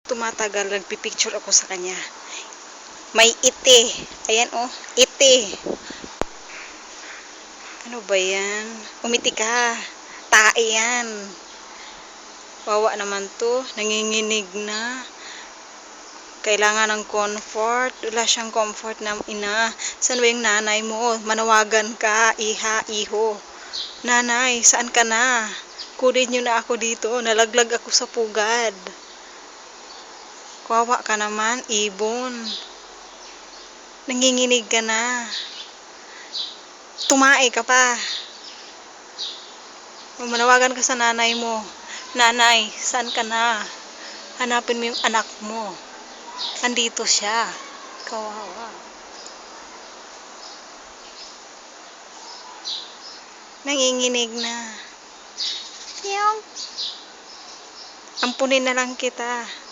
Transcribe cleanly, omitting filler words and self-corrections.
Tumatagal, nagpipicture ako sa kanya. May ite. Ayan oh, ite. Ano ba yan? Umiti ka. Tae yan. Wawa naman to. Nanginginig na. Kailangan ng comfort. Wala siyang comfort na ina. Saan ba yung nanay mo? Manawagan ka, iha, iho. Nanay, saan ka na? Kunin nyo na ako dito. Nalaglag ako sa pugad. Kawawa ka naman, ibon. Nanginginig ka na. Tumae ka pa. Manawagan ka sa nanay mo. Nanay, saan ka na? Hanapin mo yung anak mo. Andito siya. Kawawa. Nanginginig na. Yung ampunin na lang kita.